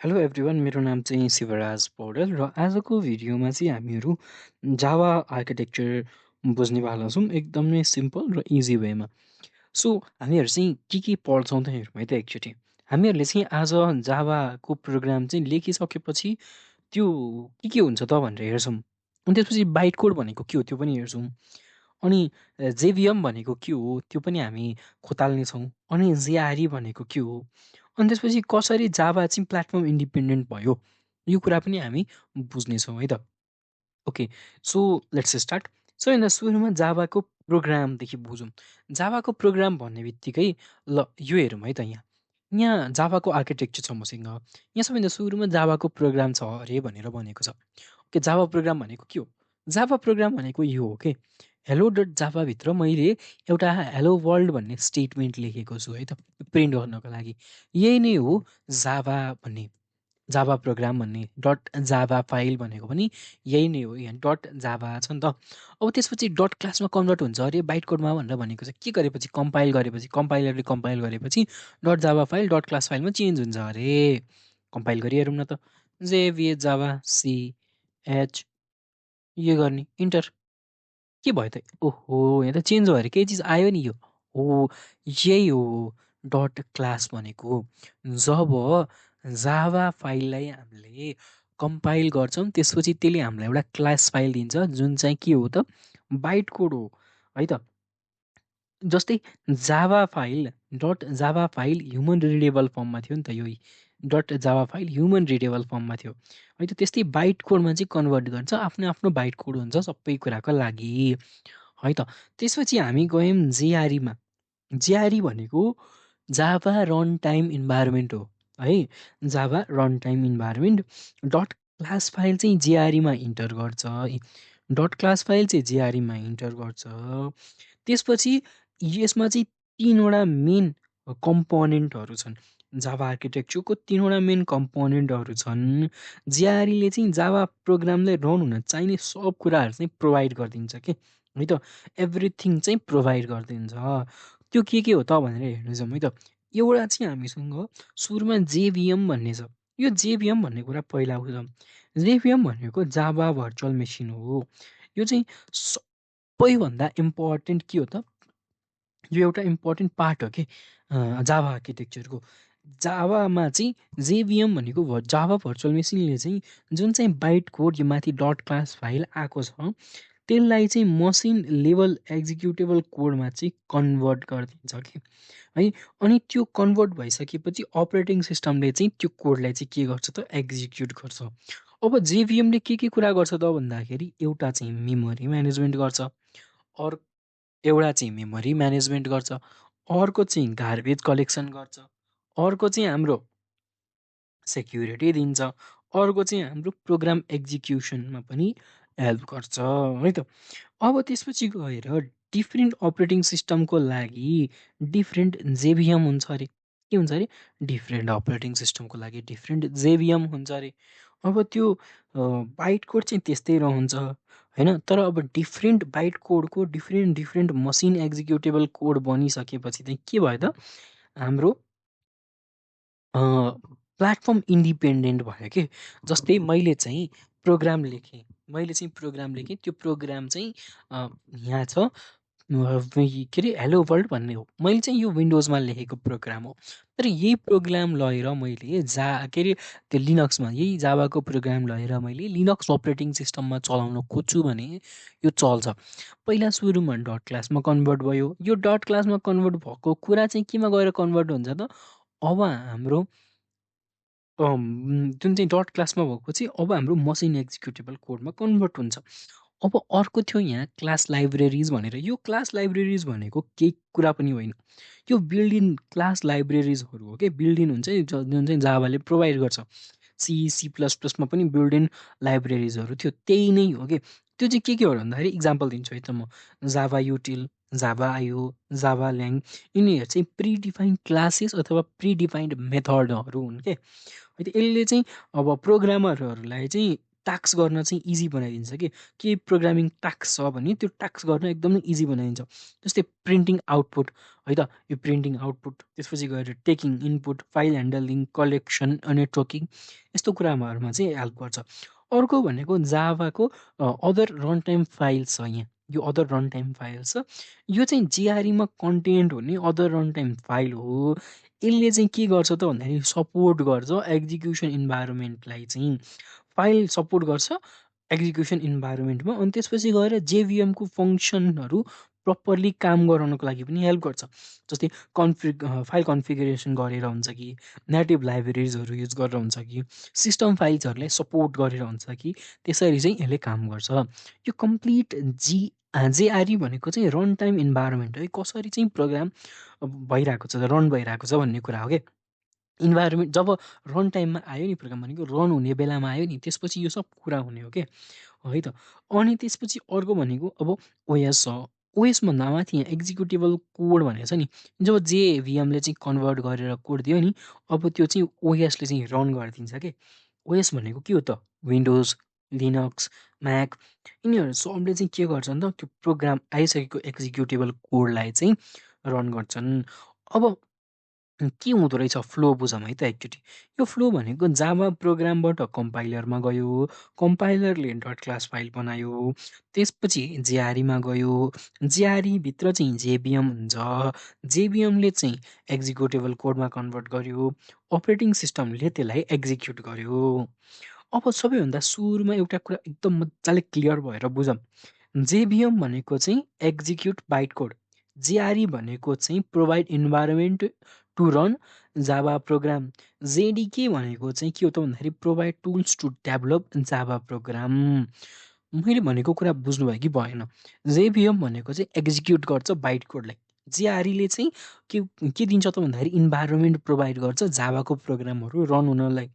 Hello everyone, मेरो नाम चाहिँ शिवराज पौडेल र आजको भिडियोमा चाहिँ हामीहरू जावा आर्किटेक्चर बुझ्नेवाला छौँ एकदमै सिम्पल र इजी वेमा। सो हामीहरू चाहिँ के पढ्छौँ त हेरौँ है त एकचोटि। हामीहरूले चाहिँ आज जावाको प्रोग्राम चाहिँ लेखिसकेपछि त्यो के हुन्छ त भनेर हेर्छौँ। अनि त्यसपछि बाइट कोड भनेको के हो त्यो पनि हेर्छौँ। अनि जेभिएम भनेको के हो त्यो पनि हामी खोताल्नेछौँ। अनि जेआरई भनेको के हो? अनि त्यसपछि कसरी जाभा चाहिँ प्लेटफर्म इन्डिपेन्डेन्ट भयो? यो कुरा पनि हामी बुझ्नेछौँ है त। Okay, so let's start. So यिनीहरू सुरुमा जाभाको प्रोग्रामदेखि बुझौँ। जाभाको प्रोग्राम भन्ने बित्तिकै ल यो हेरौँ है त यहाँ। यहाँ जाभाको आर्किटेक्चर छ मसँग। यहाँ सबैभन्दा सुरुमा जाभाको प्रोग्राम छ अरे भनेर भनेको छ। ओके, जाभा प्रोग्राम भनेको के हो? जाभा प्रोग्राम भनेको यो हो के, हेलो डट जाभाभित्र मैले एउटा हेलो वर्ल्ड भन्ने स्टेटमेन्ट लेखेको छु है त, प्रिन्ट गर्नको लागि। यही नै हो जाभा भन्ने, जाभा प्रोग्राम भन्ने। डट जाभा फाइल भनेको पनि यही नै हो, यहाँ डट जाभा छ नि त। अब त्यसपछि डट क्लासमा कन्भर्ट हुन्छ अरे बाइट कोडमा भनेर भनेको छ। के गरेपछि? कम्पाइल गरेपछि, कम्पाइलरले कम्पाइल गरेपछि dot Java file dot class फाइलमा चेन्ज हुन्छ अरे। कम्पाइल गरी हेरौँ न त। जेभिए जाभा सी एच यो गर्ने इन्टर। के भयो त? ओहो, यहाँ त चेन्ज भएर केही चिज आयो नि यो। हो, यही हो डट क्लास भनेको। जब जाभा फाइललाई हामीले कम्पाइल गर्छौँ त्यसपछि त्यसले हामीलाई एउटा क्लास फाइल दिन्छ जुन चाहिँ के हो त? बाइट कोड हो है त। जस्तै Java file dot Java file human readable फर्ममा थियो नि त। यो dot Java file human readable फर्ममा थियो है त। त्यस्तै बाइट कोडमा चाहिँ कन्भर्ट गर्छ, आफ्नो आफ्नो बाइट कोड हुन्छ सबै कुराको लागि है त। त्यसपछि हामी गयौँ जेआरईमा। जेआरई भनेको जाभा रन टाइम इन्भाइरोमेन्ट हो है। Java run time environment. Dot class file चाहिँ जेआरईमा इन्टर गर्छ। डट क्लास फाइल चाहिँ जेआरईमा इन्टर गर्छ। त्यसपछि यसमा चाहिँ 3वटा मेन कम्पोनेन्टहरू छन्। जाभा आर्किटेक्चरको 3वटा मेन कम्पोनेन्टहरू छन्। जेआरईले चाहिँ जाभा प्रोग्रामलाई रन हुन चाहिने सब कुराहरू चाहिँ प्रोभाइड गरिदिन्छ के है त। एभ्रिथिङ चाहिँ प्रोभाइड गरिदिन्छ। त्यो के हो त भनेर हेर्नु जाउँ है त। एउटा चाहिँ हामीसँग सुरुमा जेभिएम भन्ने छ। यो जेभिएम भन्ने कुरा पहिला बुझौँ। जेभिएम भनेको जाभा भर्चुअल मेसिन हो। यो चाहिँ सबैभन्दा इम्पोर्टेन्ट के हो त? यो एउटा इम्पोर्टेन्ट पार्ट हो कि जाभा आर्किटेक्चरको। जाभामा चाहिँ जेभिएम भनेको जाभा भर्चुअल मेसिनले चाहिँ जुन चाहिँ बाइट कोड यो माथि डट क्लास फाइल आएको छ त्यसलाई चाहिँ मसिन लेभल एक्जिक्युटेबल कोडमा चाहिँ कन्भर्ट गरिदिन्छ कि है। अनि त्यो कन्भर्ट भइसकेपछि अपरेटिङ सिस्टमले चाहिँ त्यो कोडलाई चाहिँ के गर्छ त? एक्जिक्युट गर्छ। अब जेभिएमले के कुरा गर्छ त भन्दाखेरि एउटा चाहिँ मेमोरी म्यानेजमेन्ट गर्छ, एउटा चाहिँ मेमोरी म्यानेजमेन्ट गर्छ, अर्को चाहिँ गार्बेज कलेक्सन गर्छ, अर्को चाहिँ हाम्रो सेक्युरिटी दिन्छ, अर्को चाहिँ हाम्रो प्रोग्राम एक्जिक्युसनमा पनि हेल्प गर्छ है त। अब त्यसपछि गएर डिफ्रेन्ट अपरेटिङ सिस्टमको लागि डिफ्रेन्ट जेभिएम हुन्छ अरे। के हुन्छ अरे? डिफ्रेन्ट अपरेटिङ सिस्टमको लागि डिफ्रेन्ट जेभिएम हुन्छ अरे। अब त्यो बाइट कोड चाहिँ त्यस्तै रहन्छ होइन। तर अब डिफ्रेन्ट बाइट कोडको डिफ्रेन्ट मसिन एक्जिक्युटेबल कोड बनिसकेपछि चाहिँ के भयो त? हाम्रो प्लेटफर्म इन्डिपेन्डेन्ट भयो कि। जस्तै मैले चाहिँ प्रोग्राम लेखेँ, त्यो प्रोग्राम चाहिँ यहाँ छ के अरे हेलो वर्ल्ड भन्ने हो। मैले चाहिँ यो विन्डोजमा लेखेको प्रोग्राम हो। तर यही प्रोग्राम लगेर मैले के अरे त्यो लिनक्समा यही जाभाको प्रोग्राम लगेर मैले लिनक्स अपरेटिङ सिस्टममा चलाउन खोज्छु भने यो चल्छ। पहिला सुरुमा डट क्लासमा कन्भर्ट भयो। यो डट क्लासमा कन्भर्ट भएको कुरा चाहिँ केमा गएर कन्भर्ट हुन्छ त? अब हाम्रो जुन चाहिँ डट क्लासमा भएको चाहिँ अब हाम्रो मसिन एक्जिक्युटेबल कोडमा कन्भर्ट हुन्छ। अब अर्को थियो यहाँ क्लास लाइब्रेरिज भनेर। यो क्लास लाइब्रेरिज भनेको केही कुरा पनि होइन। यो बिल्ड इन क्लास लाइब्रेरिजहरू हो कि, बिल्ड इन हुन्छ जुन चाहिँ जाभाले प्रोभाइड गर्छ। सी प्लस प्लसमा पनि बिल्ड इन लाइब्रेरिजहरू थियो, त्यही नै हो कि। त्यो चाहिँ के हो भन्दाखेरि इक्जाम्पल दिन्छु है त म। जाभा युटिल, जाभा आइओ, जाभा ल्याङ यिनीहरू चाहिँ प्रिडिफाइन्ड क्लासेस अथवा प्रिडिफाइन्ड मेथडहरू हुन् के है त। यसले चाहिँ अब प्रोग्रामरहरूलाई चाहिँ टास्क गर्न चाहिँ इजी बनाइदिन्छ के। केही प्रोग्रामिङ टास्क छ भने त्यो टास्क गर्न एकदमै इजी बनाइदिन्छ। जस्तै प्रिन्टिङ आउटपुट है त, यो प्रिन्टिङ आउटपुट, त्यसपछि गएर taking input, file handling, collection, networking, यस्तो कुराहरूमा चाहिँ हेल्प गर्छ। अर्को भनेको जाभाको अदर रन टाइम फाइल्स छ यहाँ। यो अदर रन टाइम फाइल छ। यो चाहिँ जेआरईमा कन्टेन्ट हुने अदर रन टाइम फाइल हो। यसले चाहिँ के गर्छ त भन्दाखेरि सपोर्ट गर्छ एक्जिक्युसन इन्भाइरोमेन्टलाई चाहिँ। फाइल सपोर्ट गर्छ एक्जिक्युसन इन्भाइरोमेन्टमा। अनि त्यसपछि गएर जेभिएमको फङ्सनहरू प्रपरली काम गराउनको लागि पनि हेल्प गर्छ। जस्तै फाइल कन्फिगरेसन गरेर हुन्छ कि, नेटिभ लाइब्रेरिजहरू युज गरेर हुन्छ कि, सिस्टम फाइल्सहरूलाई सपोर्ट गरेर हुन्छ कि, त्यसरी चाहिँ यसले काम गर्छ। यो कम्प्लिट जेआरई भनेको चाहिँ रन टाइम इन्भाइरोमेन्ट है, कसरी चाहिँ प्रोग्राम भइरहेको छ, रन भइरहेको छ भन्ने कुरा हो क्या। इन्भाइरोमेन्ट जब रन टाइममा आयो नि प्रोग्राम भनेको रन हुने बेलामा आयो नि, त्यसपछि यो सब कुरा हुने हो क्या, है त। अनि त्यसपछि अर्को भनेको अब ओएस छ। ओएसभन्दा माथि यहाँ एक्जिक्युटेबल कोड भनेको छ नि, जब जेभिएमले चाहिँ कन्भर्ट गरेर कोड दियो नि, अब त्यो चाहिँ ओएसले चाहिँ रन गरिदिन्छ क्या। ओएस भनेको के हो त, विन्डोज, लिनक्स, म्याक, यिनीहरू सबले चाहिँ के गर्छन् त, त्यो प्रोग्राम आइसकेको एक्जिक्युटेबल कोडलाई चाहिँ रन गर्छन्। अब के हुँदो रहेछ फ्लो बुझौँ है त एकचोटि। यो फ्लो भनेको जाभा प्रोग्रामबाट कम्पाइलरमा गयो, कम्पाइलरले डट क्लास फाइल बनायो, त्यसपछि जेआरईमा गयो, जेआरईभित्र चाहिँ जेभिएम हुन्छ, जेभिएमले चाहिँ एक्जिक्युटेबल कोडमा कन्भर्ट गर्यो, अपरेटिङ सिस्टमले त्यसलाई एक्जिक्युट गर्यो। अब सबैभन्दा सुरुमा एउटा कुरा एकदम मजाले क्लियर भएर बुझौँ। जेभिएम भनेको चाहिँ एक्जिक्युट बाइट कोड, जेआरई भनेको चाहिँ provide environment to run Java program, JDK भनेको चाहिँ के हो त भन्दाखेरि provide tools to develop Java program. मैले भनेको कुरा बुझ्नुभयो कि भएन? जेभिएम भनेको चाहिँ एक्जिक्युट गर्छ बाइट कोडलाई, जेआरईले चाहिँ के दिन्छ त भन्दाखेरि इन्भाइरोमेन्ट प्रोभाइड गर्छ जाभाको प्रोग्रामहरू रन हुनलाई।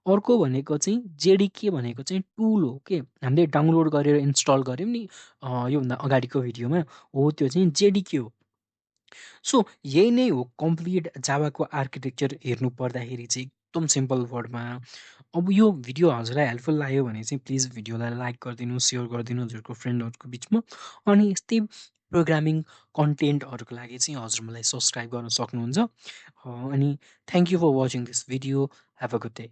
अर्को भनेको चाहिँ जेडिके भनेको चाहिँ टुल हो के, हामीले डाउनलोड गरेर इन्स्टल गऱ्यौँ नि योभन्दा अगाडिको भिडियोमा, हो त्यो चाहिँ जेडिके हो। सो यही नै हो कम्प्लिट जाभाको आर्किटेक्चर हेर्नु पर्दाखेरि चाहिँ एकदम सिम्पल वर्डमा। अब यो भिडियो हजुरलाई हेल्पफुल लाग्यो भने चाहिँ प्लिज भिडियोलाई लाइक गरिदिनु, सेयर गरिदिनु हजुरको फ्रेन्डहरूको बिचमा। अनि यस्तै प्रोग्रामिङ कन्टेन्टहरूको लागि चाहिँ हजुर मलाई सब्सक्राइब गर्न सक्नुहुन्छ। अनि thank you for watching this video. Have a good day.